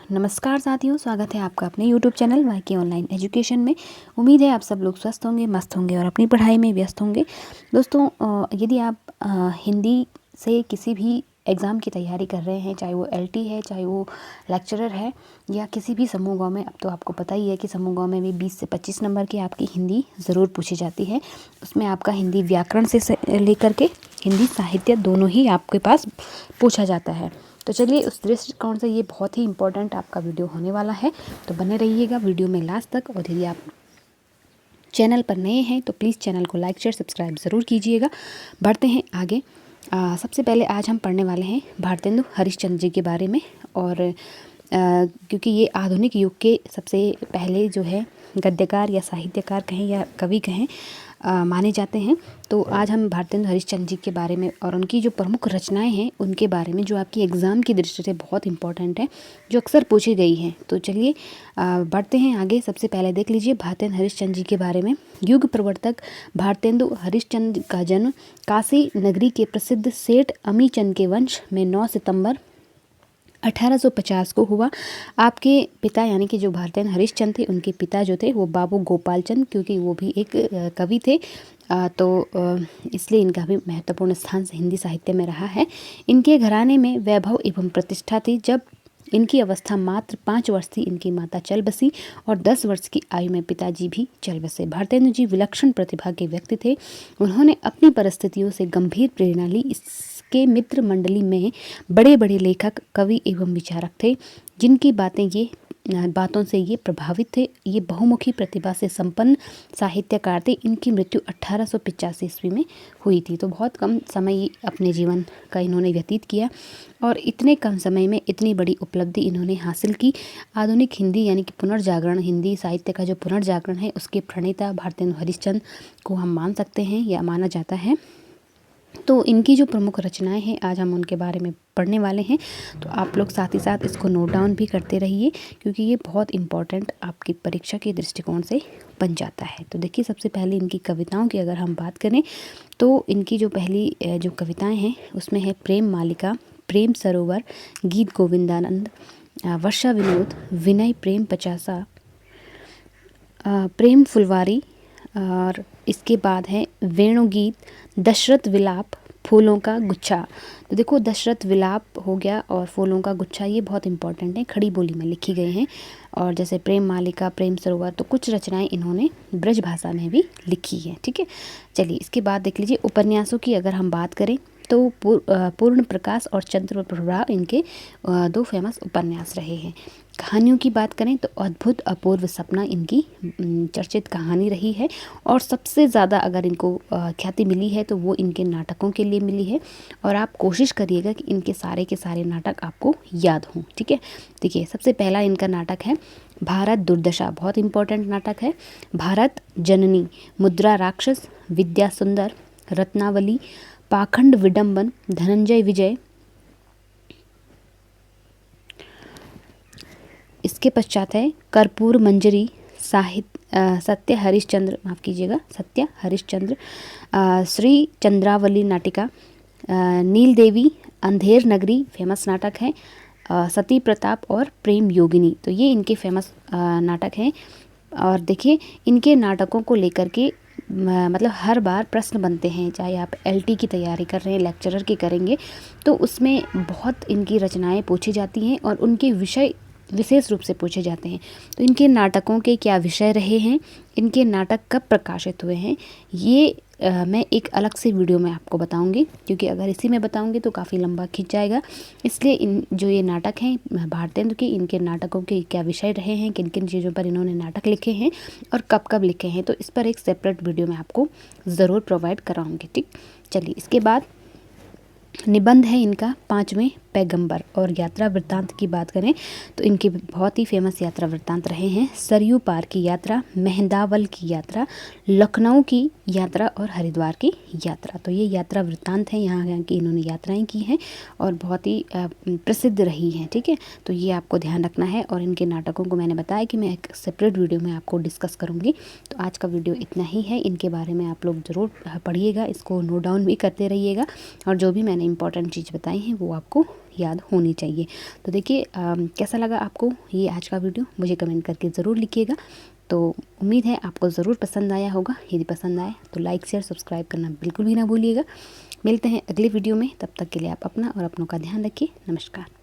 नमस्कार साथियों, स्वागत है आपका अपने YouTube चैनल वाईके ऑनलाइन एजुकेशन में। उम्मीद है आप सब लोग स्वस्थ होंगे, मस्त होंगे और अपनी पढ़ाई में व्यस्त होंगे। दोस्तों, यदि आप हिंदी से किसी भी एग्ज़ाम की तैयारी कर रहे हैं, चाहे वो LT है, चाहे वो लेक्चरर है या किसी भी समूह गाँव में, अब तो आपको पता ही है कि समूह गाँव में भी 20 से 25 नंबर की आपकी हिंदी ज़रूर पूछी जाती है। उसमें आपका हिंदी व्याकरण से लेकर के हिंदी साहित्य दोनों ही आपके पास पूछा जाता है। तो चलिए, उस दृष्टिकोण से ये बहुत ही इम्पोर्टेंट आपका वीडियो होने वाला है, तो बने रहिएगा वीडियो में लास्ट तक। और यदि आप चैनल पर नए हैं तो प्लीज़ चैनल को लाइक शेयर सब्सक्राइब ज़रूर कीजिएगा। बढ़ते हैं आगे। सबसे पहले आज हम पढ़ने वाले हैं भारतेंदु हरिश्चंद्र जी के बारे में। और क्योंकि ये आधुनिक युग के सबसे पहले जो है गद्यकार या साहित्यकार कहें या कवि कहें माने जाते हैं। तो आज हम भारतेंदु हरिश्चंद्र जी के बारे में और उनकी जो प्रमुख रचनाएं हैं उनके बारे में, जो आपकी एग्ज़ाम की दृष्टि से बहुत इंपॉर्टेंट है, जो अक्सर पूछी गई हैं। तो चलिए बढ़ते हैं आगे। सबसे पहले देख लीजिए भारतेंदु हरिश्चंद्र जी के बारे में। युग प्रवर्तक भारतेंदु हरिश्चंद्र का जन्म काशी नगरी के प्रसिद्ध सेठ अमीचंद के वंश में 9 सितंबर 1850 को हुआ। आपके पिता यानी कि जो भारतेंदु हरिश्चंद्र थे, उनके पिता जो थे वो बाबू गोपाल चंद, क्योंकि वो भी एक कवि थे, तो इसलिए इनका भी महत्वपूर्ण स्थान हिंदी साहित्य में रहा है। इनके घराने में वैभव एवं प्रतिष्ठा थी। जब इनकी अवस्था मात्र 5 वर्ष थी, इनकी माता चल बसी और 10 वर्ष की आयु में पिताजी भी चल बसे। भारतेंदु जी विलक्षण प्रतिभा के व्यक्ति थे। उन्होंने अपनी परिस्थितियों से गंभीर प्रेरणा ली। इसके मित्र मंडली में बड़े बड़े लेखक, कवि एवं विचारक थे, जिनकी बातों से ये प्रभावित थे। ये बहुमुखी प्रतिभा से संपन्न साहित्यकार थे। इनकी मृत्यु 1885 ईस्वी में हुई थी। तो बहुत कम समय अपने जीवन का इन्होंने व्यतीत किया और इतने कम समय में इतनी बड़ी उपलब्धि इन्होंने हासिल की। आधुनिक हिंदी यानी कि पुनर्जागरण, हिंदी साहित्य का जो पुनर्जागरण है, उसके प्रणेता भारतेंदु हरिश्चंद्र को हम मान सकते हैं या माना जाता है। तो इनकी जो प्रमुख रचनाएं हैं, आज हम उनके बारे में पढ़ने वाले हैं। तो आप लोग साथ ही साथ इसको नोट डाउन भी करते रहिए, क्योंकि ये बहुत इम्पॉर्टेंट आपकी परीक्षा के दृष्टिकोण से बन जाता है। तो देखिए, सबसे पहले इनकी कविताओं की अगर हम बात करें तो इनकी जो पहली जो कविताएं हैं उसमें है प्रेम मालिका, प्रेम सरोवर, गीत गोविंदानंद, वर्षा विनोद, विनय प्रेम पचासा, प्रेम फुलवारी, और इसके बाद है वेणुगीत, दशरथ विलाप, फूलों का गुच्छा। तो देखो, दशरथ विलाप हो गया और फूलों का गुच्छा, ये बहुत इंपॉर्टेंट है, खड़ी बोली में लिखी गई हैं। और जैसे प्रेम मालिका, प्रेम सरोवर, तो कुछ रचनाएं इन्होंने ब्रज भाषा में भी लिखी है। ठीक है, चलिए इसके बाद देख लीजिए उपन्यासों की अगर हम बात करें तो पूर्ण प्रकाश और चंद्रप्रभा इनके 2 फेमस उपन्यास रहे हैं। कहानियों की बात करें तो अद्भुत अपूर्व सपना इनकी चर्चित कहानी रही है। और सबसे ज़्यादा अगर इनको ख्याति मिली है तो वो इनके नाटकों के लिए मिली है। और आप कोशिश करिएगा कि इनके सारे के सारे नाटक आपको याद हों। ठीक है, देखिए सबसे पहला इनका नाटक है भारत दुर्दशा, बहुत इंपॉर्टेंट नाटक है। भारत जननी, मुद्रा राक्षस, विद्या सुंदर, रत्नावली, पाखंड विडंबन, धनंजय विजय। इसके पश्चात है कर्पूर मंजरी, सत्य हरिश्चंद्र, माफ़ कीजिएगा, सत्य हरिश्चंद्र, श्री चंद्रावली नाटिका, नील देवी, अंधेर नगरी फेमस नाटक है, सती प्रताप और प्रेम योगिनी। तो ये इनके फेमस नाटक हैं। और देखिए, इनके नाटकों को लेकर के मतलब हर बार प्रश्न बनते हैं, चाहे आप LT की तैयारी कर रहे हैं, लेक्चरर की करेंगे, तो उसमें बहुत इनकी रचनाएं पूछी जाती हैं और उनके विषय विशेष रूप से पूछे जाते हैं। तो इनके नाटकों के क्या विषय रहे हैं, इनके नाटक कब प्रकाशित हुए हैं, ये मैं एक अलग से वीडियो में आपको बताऊंगी, क्योंकि अगर इसी में बताऊंगी तो काफ़ी लंबा खिंच जाएगा। इसलिए जो ये नाटक हैं भारतेंदु के, इनके नाटकों के क्या विषय रहे हैं, किन किन चीज़ों पर इन्होंने नाटक लिखे हैं और कब कब लिखे हैं, तो इस पर एक सेपरेट वीडियो मैं आपको ज़रूर प्रोवाइड कराऊँगी। ठीक, चलिए इसके बाद निबंध है इनका 5वें पैगंबर। और यात्रा वृत्तांत की बात करें तो इनके बहुत ही फेमस यात्रा वृत्तांत रहे हैं सरयू पार की यात्रा, मेहंदावल की यात्रा, लखनऊ की यात्रा और हरिद्वार की यात्रा। तो ये यात्रा वृत्तांत हैं, यहाँ की इन्होंने यात्राएं की हैं और बहुत ही प्रसिद्ध रही हैं। ठीक है, तो ये आपको ध्यान रखना है। और इनके नाटकों को मैंने बताया कि मैं एक सेपरेट वीडियो में आपको डिस्कस करूँगी। तो आज का वीडियो इतना ही है। इनके बारे में आप लोग ज़रूर पढ़िएगा, इसको नोट डाउन भी करते रहिएगा और जो भी मैंने इंपॉर्टेंट चीज़ बताई हैं वो आपको याद होनी चाहिए। तो देखिए कैसा लगा आपको ये आज का वीडियो, मुझे कमेंट करके ज़रूर लिखिएगा। तो उम्मीद है आपको ज़रूर पसंद आया होगा। यदि पसंद आए तो लाइक शेयर सब्सक्राइब करना बिल्कुल भी ना भूलिएगा। मिलते हैं अगले वीडियो में, तब तक के लिए आप अपना और अपनों का ध्यान रखिए। नमस्कार।